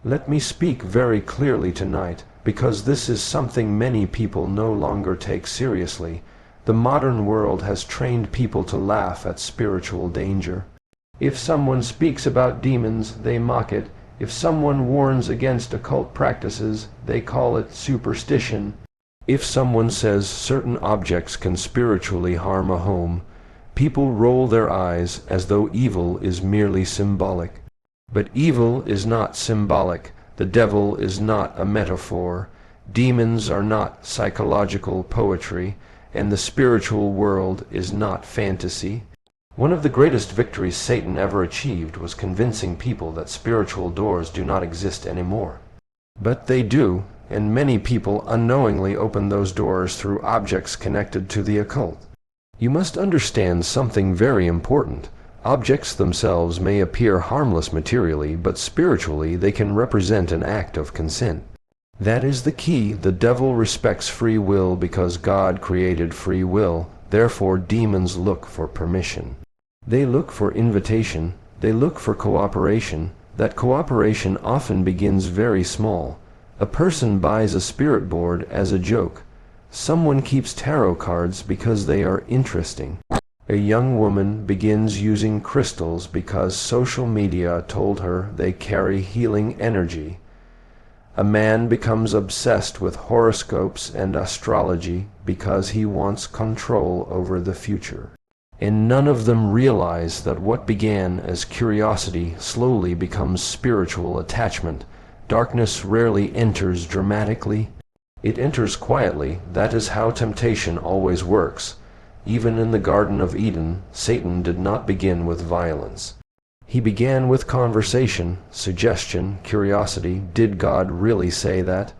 Let me speak very clearly tonight, because this is something many people no longer take seriously. The modern world has trained people to laugh at spiritual danger. If someone speaks about demons, they mock it. If someone warns against occult practices, they call it superstition. If someone says certain objects can spiritually harm a home, people roll their eyes as though evil is merely symbolic. But evil is not symbolic. The devil is not a metaphor. Demons are not psychological poetry, and the spiritual world is not fantasy. One of the greatest victories Satan ever achieved was convincing people that spiritual doors do not exist anymore. But they do, and many people unknowingly open those doors through objects connected to the occult. You must understand something very important. Objects themselves may appear harmless materially, but spiritually they can represent an act of consent. That is the key. The devil respects free will because God created free will. Therefore, demons look for permission. They look for invitation. They look for cooperation. That cooperation often begins very small. A person buys a spirit board as a joke. Someone keeps tarot cards because they are interesting. A young woman begins using crystals because social media told her they carry healing energy. A man becomes obsessed with horoscopes and astrology because he wants control over the future. And none of them realize that what began as curiosity slowly becomes spiritual attachment. Darkness rarely enters dramatically. It enters quietly. That is how temptation always works. Even in the Garden of Eden, Satan did not begin with violence. He began with conversation, suggestion, curiosity. Did God really say that?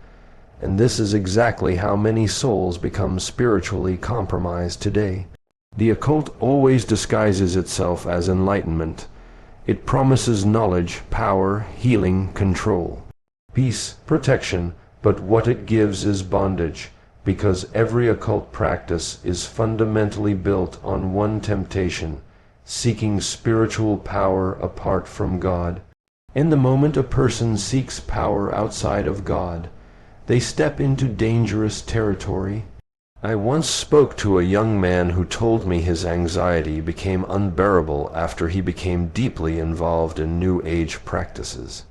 And this is exactly how many souls become spiritually compromised today. The occult always disguises itself as enlightenment. It promises knowledge, power, healing, control, peace, protection, but what it gives is bondage, because every occult practice is fundamentally built on one temptation: seeking spiritual power apart from God. And the moment a person seeks power outside of God, they step into dangerous territory. I once spoke to a young man who told me his anxiety became unbearable after he became deeply involved in New Age practices.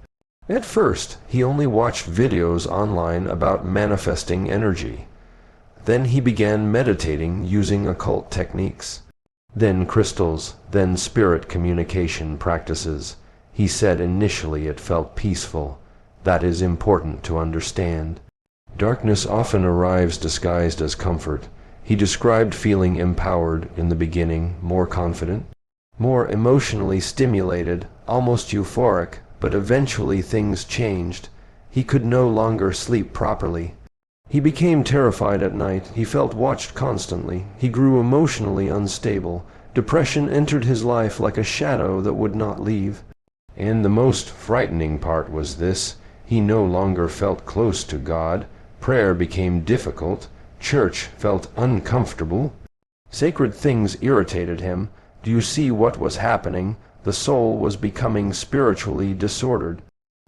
At first, he only watched videos online about manifesting energy. Then he began meditating using occult techniques. Then crystals, then spirit communication practices. He said initially it felt peaceful. That is important to understand. Darkness often arrives disguised as comfort. He described feeling empowered in the beginning, more confident, more emotionally stimulated, almost euphoric, but eventually things changed. He could no longer sleep properly. He became terrified at night. He felt watched constantly. He grew emotionally unstable. Depression entered his life like a shadow that would not leave. And the most frightening part was this: he no longer felt close to God. Prayer became difficult. Church felt uncomfortable. Sacred things irritated him. Do you see what was happening? The soul was becoming spiritually disordered.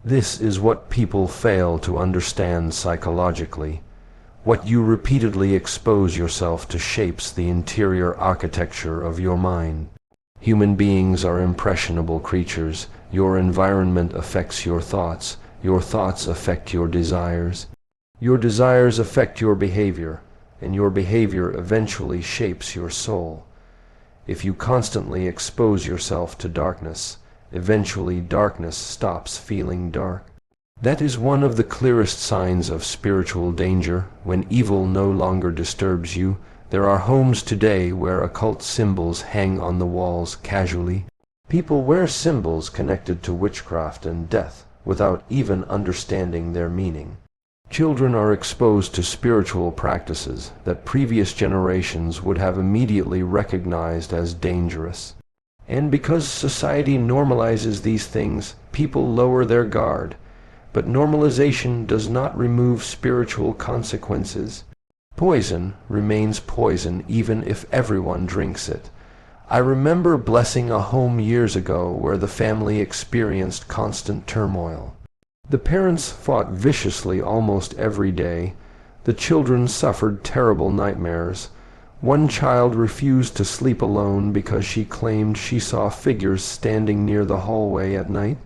This is what people fail to understand psychologically. What you repeatedly expose yourself to shapes the interior architecture of your mind. Human beings are impressionable creatures. Your environment affects your thoughts. Your thoughts affect your desires. Your desires affect your behavior, and your behavior eventually shapes your soul. If you constantly expose yourself to darkness, eventually darkness stops feeling dark. That is one of the clearest signs of spiritual danger. When evil no longer disturbs you, there are homes today where occult symbols hang on the walls casually. People wear symbols connected to witchcraft and death without even understanding their meaning. Children are exposed to spiritual practices that previous generations would have immediately recognized as dangerous. And because society normalizes these things, people lower their guard. But normalization does not remove spiritual consequences. Poison remains poison even if everyone drinks it. I remember blessing a home years ago where the family experienced constant turmoil. The parents fought viciously almost every day. The children suffered terrible nightmares. One child refused to sleep alone because she claimed she saw figures standing near the hallway at night.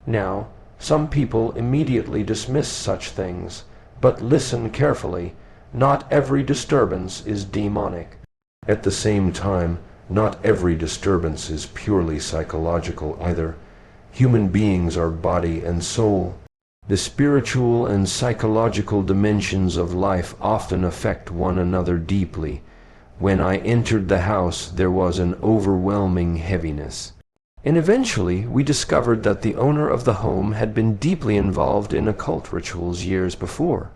Now, some people immediately dismiss such things, but listen carefully. Not every disturbance is demonic. At the same time, not every disturbance is purely psychological either. Human beings are body and soul. The spiritual and psychological dimensions of life often affect one another deeply. When I entered the house, there was an overwhelming heaviness. And eventually we discovered that the owner of the home had been deeply involved in occult rituals years before.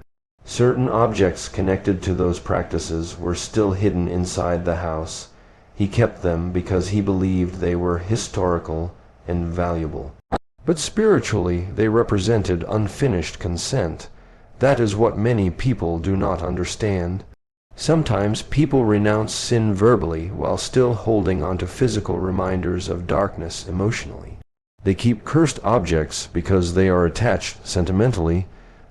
Certain objects connected to those practices were still hidden inside the house. He kept them because he believed they were historical and valuable. But spiritually they represented unfinished consent. That is what many people do not understand. Sometimes people renounce sin verbally while still holding onto physical reminders of darkness emotionally. They keep cursed objects because they are attached sentimentally.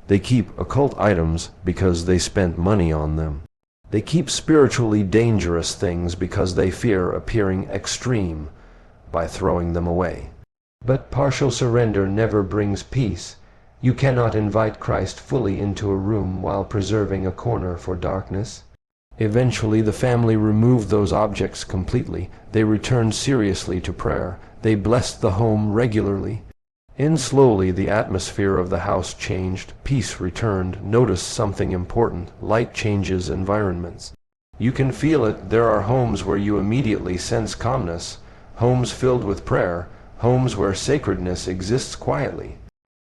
They keep occult items because they spent money on them. They keep spiritually dangerous things because they fear appearing extreme by throwing them away. But partial surrender never brings peace. You cannot invite Christ fully into a room while preserving a corner for darkness. Eventually the family removed those objects completely. They returned seriously to prayer. They blessed the home regularly. And slowly the atmosphere of the house changed. Peace returned. Notice something important. Light changes environments. You can feel it. There are homes where you immediately sense calmness. Homes filled with prayer. Homes where sacredness exists quietly.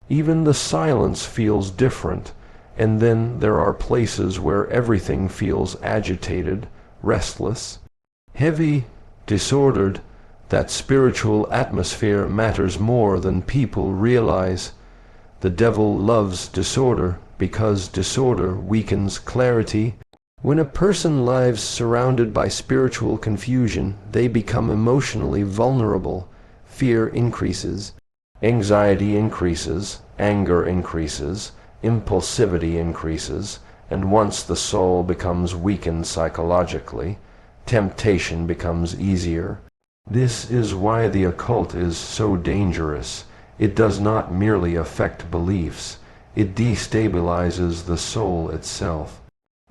Even the silence feels different. And then there are places where everything feels agitated, restless, heavy, disordered. That spiritual atmosphere matters more than people realize. The devil loves disorder because disorder weakens clarity. When a person lives surrounded by spiritual confusion, they become emotionally vulnerable. Fear increases, anxiety increases, anger increases, impulsivity increases, and once the soul becomes weakened psychologically, temptation becomes easier. This is why the occult is so dangerous. It does not merely affect beliefs, it destabilizes the soul itself.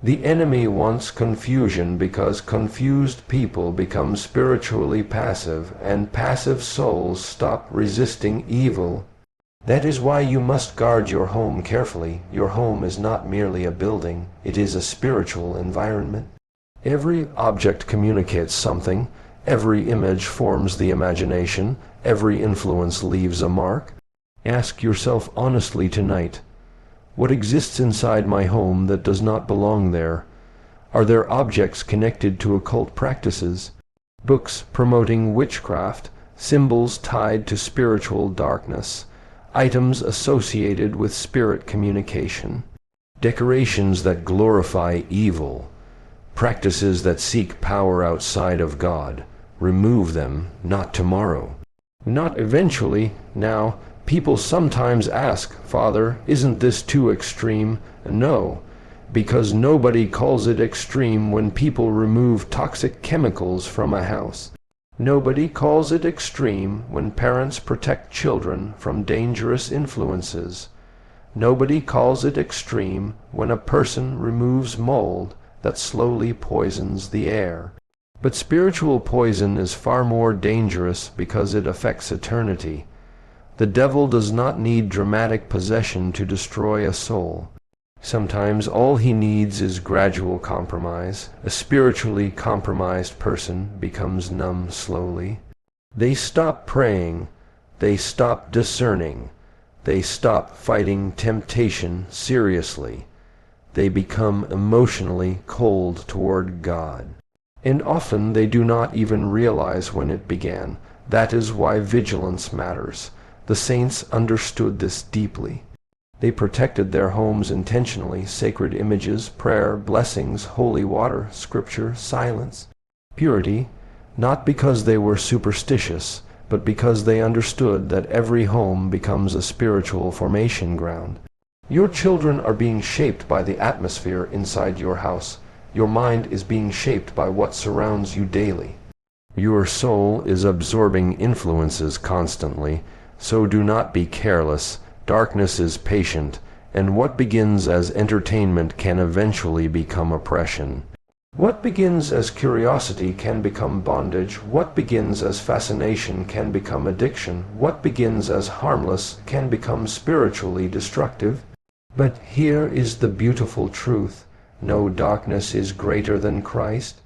The enemy wants confusion because confused people become spiritually passive, and passive souls stop resisting evil. That is why you must guard your home carefully. Your home is not merely a building, it is a spiritual environment. Every object communicates something. Every image forms the imagination. Every influence leaves a mark. Ask yourself honestly tonight, what exists inside my home that does not belong there? Are there objects connected to occult practices? Books promoting witchcraft? Symbols tied to spiritual darkness? Items associated with spirit communication? Decorations that glorify evil? Practices that seek power outside of God? Remove them, not tomorrow. Not eventually. Now, people sometimes ask, Father, isn't this too extreme? No, because nobody calls it extreme when people remove toxic chemicals from a house. Nobody calls it extreme when parents protect children from dangerous influences. Nobody calls it extreme when a person removes mold that slowly poisons the air. But spiritual poison is far more dangerous because it affects eternity. The devil does not need dramatic possession to destroy a soul. Sometimes all he needs is gradual compromise. A spiritually compromised person becomes numb slowly. They stop praying. They stop discerning. They stop fighting temptation seriously. They become emotionally cold toward God. And often they do not even realize when it began. That is why vigilance matters. The saints understood this deeply. They protected their homes intentionally, sacred images, prayer, blessings, holy water, scripture, silence, purity, not because they were superstitious, but because they understood that every home becomes a spiritual formation ground. Your children are being shaped by the atmosphere inside your house. Your mind is being shaped by what surrounds you daily. Your soul is absorbing influences constantly, so do not be careless. Darkness is patient, and what begins as entertainment can eventually become oppression. What begins as curiosity can become bondage. What begins as fascination can become addiction. What begins as harmless can become spiritually destructive. But here is the beautiful truth. No darkness is greater than Christ.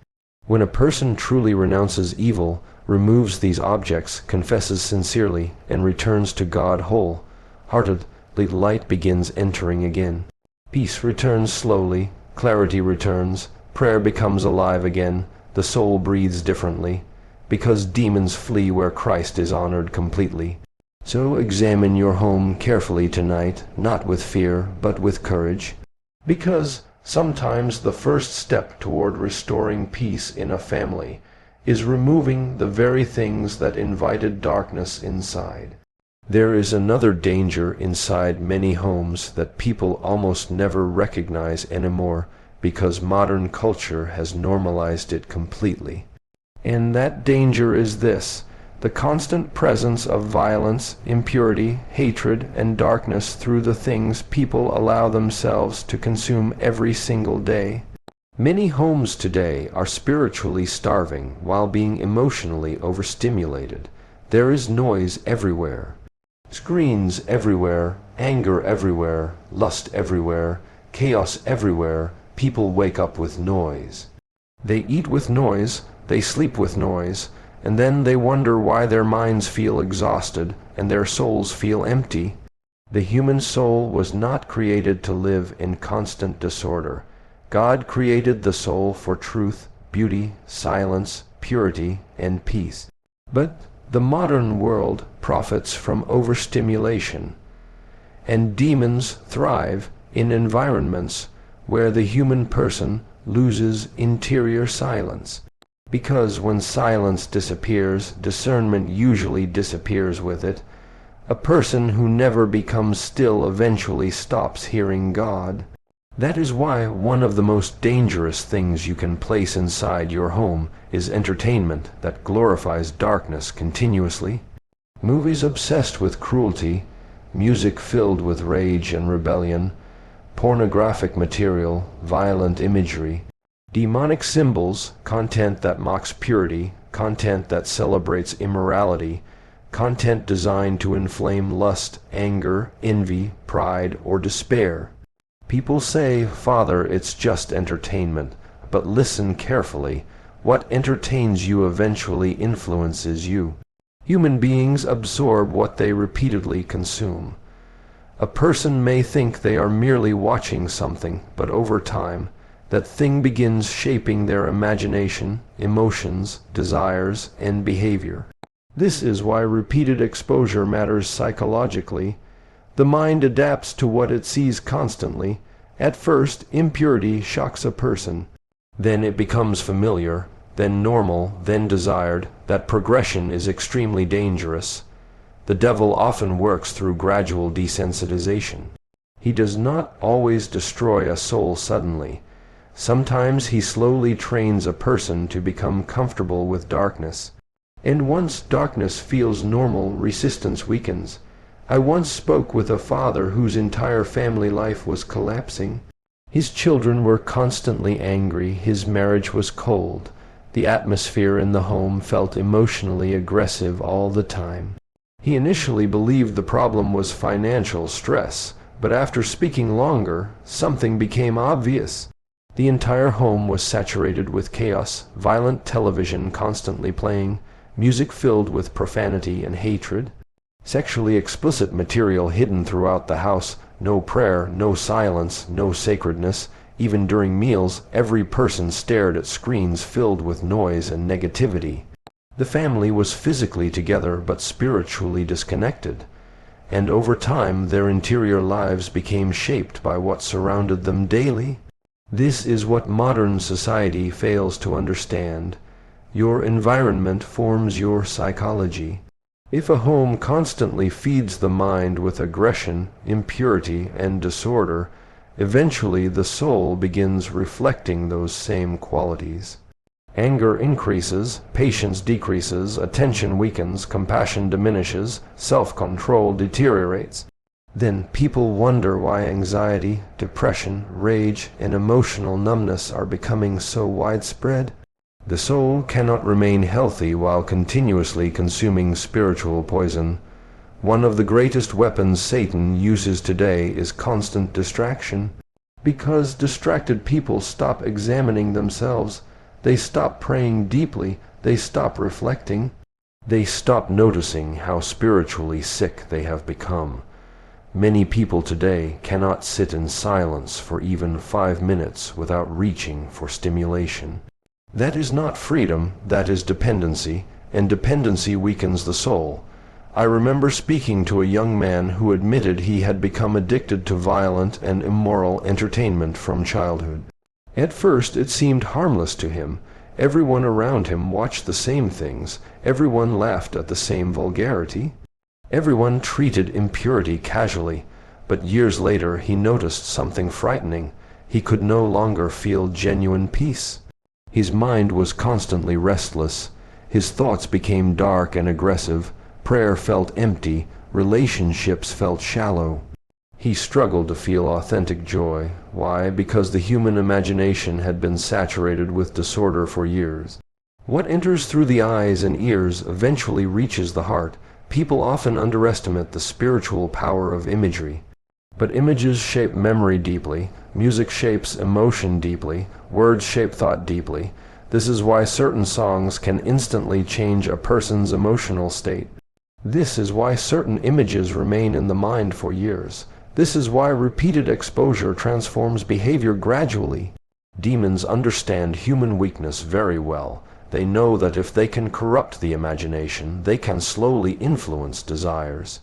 When a person truly renounces evil, removes these objects, confesses sincerely, and returns to God whole-heartedly, light begins entering again. Peace returns slowly, clarity returns, prayer becomes alive again, the soul breathes differently, because demons flee where Christ is honored completely. So examine your home carefully tonight, not with fear, but with courage, because sometimes the first step toward restoring peace in a family is removing the very things that invited darkness inside. There is another danger inside many homes that people almost never recognize anymore because modern culture has normalized it completely. And that danger is this: the constant presence of violence, impurity, hatred, and darkness through the things people allow themselves to consume every single day. Many homes today are spiritually starving while being emotionally overstimulated. There is noise everywhere. Screens everywhere, anger everywhere, lust everywhere, chaos everywhere. People wake up with noise. They eat with noise, they sleep with noise, and then they wonder why their minds feel exhausted and their souls feel empty. The human soul was not created to live in constant disorder. God created the soul for truth, beauty, silence, purity, and peace. But the modern world profits from overstimulation, and demons thrive in environments where the human person loses interior silence. Because when silence disappears, discernment usually disappears with it. A person who never becomes still eventually stops hearing God. That is why one of the most dangerous things you can place inside your home is entertainment that glorifies darkness continuously. Movies obsessed with cruelty, music filled with rage and rebellion, pornographic material, violent imagery, demonic symbols, content that mocks purity, content that celebrates immorality, content designed to inflame lust, anger, envy, pride, or despair. People say, "Father, it's just entertainment," but listen carefully. What entertains you eventually influences you. Human beings absorb what they repeatedly consume. A person may think they are merely watching something, but over time, that thing begins shaping their imagination, emotions, desires, and behavior. This is why repeated exposure matters psychologically. The mind adapts to what it sees constantly. At first, impurity shocks a person. Then it becomes familiar, then normal, then desired. That progression is extremely dangerous. The devil often works through gradual desensitization. He does not always destroy a soul suddenly. Sometimes he slowly trains a person to become comfortable with darkness. And once darkness feels normal, resistance weakens. I once spoke with a father whose entire family life was collapsing. His children were constantly angry, his marriage was cold. The atmosphere in the home felt emotionally aggressive all the time. He initially believed the problem was financial stress, but after speaking longer, something became obvious. The entire home was saturated with chaos, violent television constantly playing, music filled with profanity and hatred, sexually explicit material hidden throughout the house, no prayer, no silence, no sacredness. Even during meals, every person stared at screens filled with noise and negativity. The family was physically together but spiritually disconnected, and over time their interior lives became shaped by what surrounded them daily. This is what modern society fails to understand. Your environment forms your psychology. If a home constantly feeds the mind with aggression, impurity, and disorder, eventually the soul begins reflecting those same qualities. Anger increases, patience decreases, attention weakens, compassion diminishes, self-control deteriorates. Then people wonder why anxiety, depression, rage, and emotional numbness are becoming so widespread. The soul cannot remain healthy while continuously consuming spiritual poison. One of the greatest weapons Satan uses today is constant distraction. Because distracted people stop examining themselves, they stop praying deeply, they stop reflecting, they stop noticing how spiritually sick they have become. Many people today cannot sit in silence for even 5 minutes without reaching for stimulation. That is not freedom, that is dependency, and dependency weakens the soul. I remember speaking to a young man who admitted he had become addicted to violent and immoral entertainment from childhood. At first it seemed harmless to him. Everyone around him watched the same things. Everyone laughed at the same vulgarity. Everyone treated impurity casually. But years later he noticed something frightening. He could no longer feel genuine peace. His mind was constantly restless. His thoughts became dark and aggressive. Prayer felt empty. Relationships felt shallow. He struggled to feel authentic joy. Why? Because the human imagination had been saturated with disorder for years. What enters through the eyes and ears eventually reaches the heart. People often underestimate the spiritual power of imagery. But images shape memory deeply. Music shapes emotion deeply. Words shape thought deeply. This is why certain songs can instantly change a person's emotional state. This is why certain images remain in the mind for years. This is why repeated exposure transforms behavior gradually. Demons understand human weakness very well. They know that if they can corrupt the imagination, they can slowly influence desires.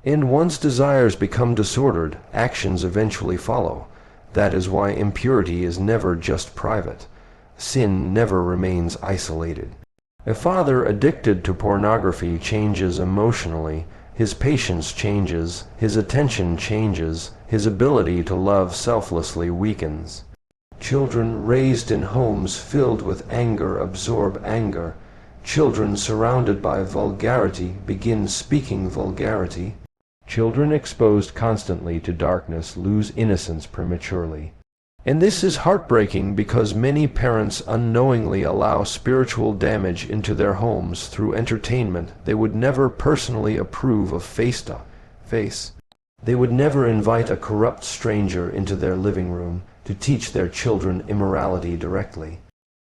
And once desires become disordered, actions eventually follow. That is why impurity is never just private. Sin never remains isolated. A father addicted to pornography changes emotionally. His patience changes, his attention changes, his ability to love selflessly weakens. Children raised in homes filled with anger absorb anger. Children surrounded by vulgarity begin speaking vulgarity. Children exposed constantly to darkness lose innocence prematurely. And this is heartbreaking because many parents unknowingly allow spiritual damage into their homes through entertainment they would never personally approve of face-to-face. They would never invite a corrupt stranger into their living room to teach their children immorality directly.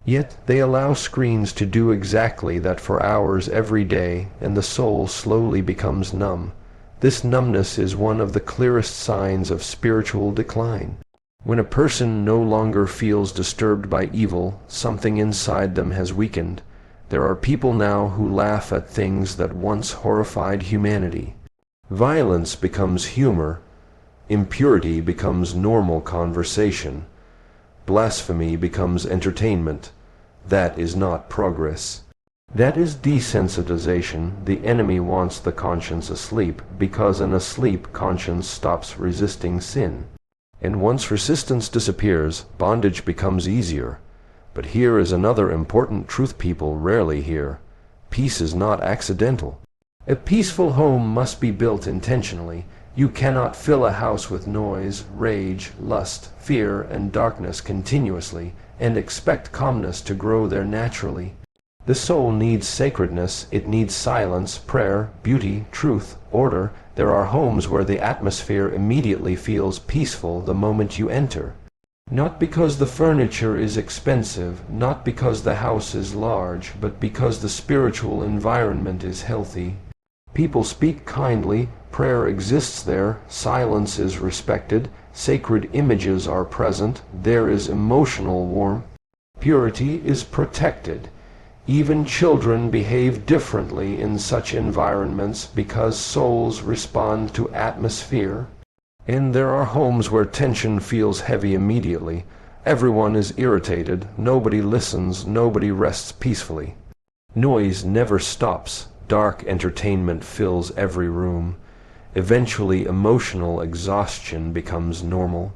Yet they allow screens to do exactly that for hours every day, and the soul slowly becomes numb. This numbness is one of the clearest signs of spiritual decline. When a person no longer feels disturbed by evil, something inside them has weakened. There are people now who laugh at things that once horrified humanity. Violence becomes humor. Impurity becomes normal conversation. Blasphemy becomes entertainment. That is not progress. That is desensitization. The enemy wants the conscience asleep, because an asleep conscience stops resisting sin. And once resistance disappears, bondage becomes easier. But here is another important truth people rarely hear. Peace is not accidental. A peaceful home must be built intentionally. You cannot fill a house with noise, rage, lust, fear, and darkness continuously and expect calmness to grow there naturally. The soul needs sacredness, it needs silence, prayer, beauty, truth, order. There are homes where the atmosphere immediately feels peaceful the moment you enter. Not because the furniture is expensive, not because the house is large, but because the spiritual environment is healthy. People speak kindly, prayer exists there, silence is respected, sacred images are present, there is emotional warmth, purity is protected. Even children behave differently in such environments because souls respond to atmosphere. And there are homes where tension feels heavy immediately. Everyone is irritated, nobody listens, nobody rests peacefully. Noise never stops, dark entertainment fills every room. Eventually, emotional exhaustion becomes normal.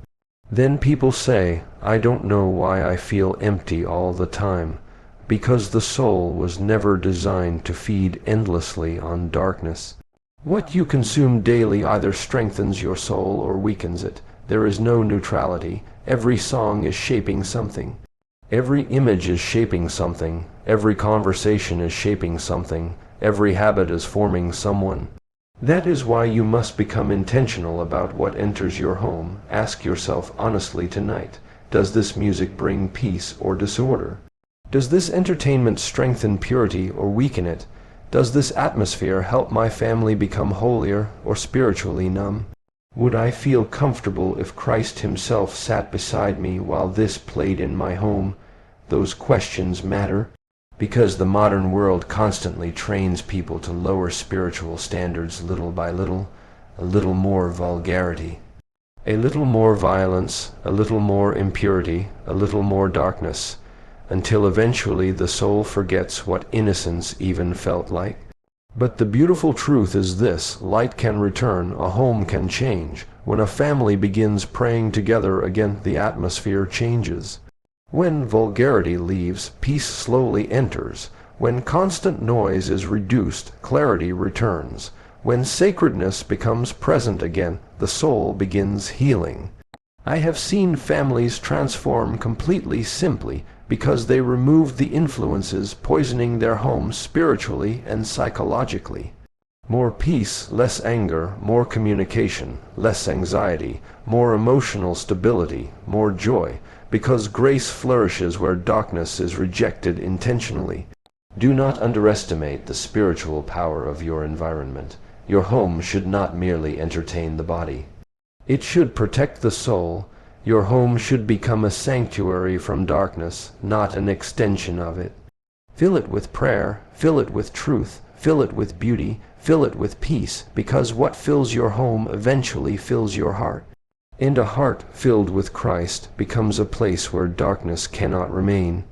Then people say, "I don't know why I feel empty all the time," because the soul was never designed to feed endlessly on darkness. What you consume daily either strengthens your soul or weakens it. There is no neutrality. Every song is shaping something. Every image is shaping something. Every conversation is shaping something. Every habit is forming someone. That is why you must become intentional about what enters your home. Ask yourself honestly tonight, does this music bring peace or disorder? Does this entertainment strengthen purity or weaken it? Does this atmosphere help my family become holier or spiritually numb? Would I feel comfortable if Christ himself sat beside me while this played in my home? Those questions matter, because the modern world constantly trains people to lower spiritual standards little by little. A little more vulgarity, a little more violence, a little more impurity, a little more darkness, until eventually the soul forgets what innocence even felt like. But the beautiful truth is this: light can return, a home can change. When a family begins praying together again, the atmosphere changes. When vulgarity leaves, peace slowly enters. When constant noise is reduced, clarity returns. When sacredness becomes present again, the soul begins healing. I have seen families transform completely simply because they removed the influences poisoning their homes spiritually and psychologically. More peace, less anger, more communication, less anxiety, more emotional stability, more joy, because grace flourishes where darkness is rejected intentionally. Do not underestimate the spiritual power of your environment. Your home should not merely entertain the body. It should protect the soul. Your home should become a sanctuary from darkness, not an extension of it. Fill it with prayer, fill it with truth, fill it with beauty, fill it with peace, because what fills your home eventually fills your heart. And a heart filled with Christ becomes a place where darkness cannot remain.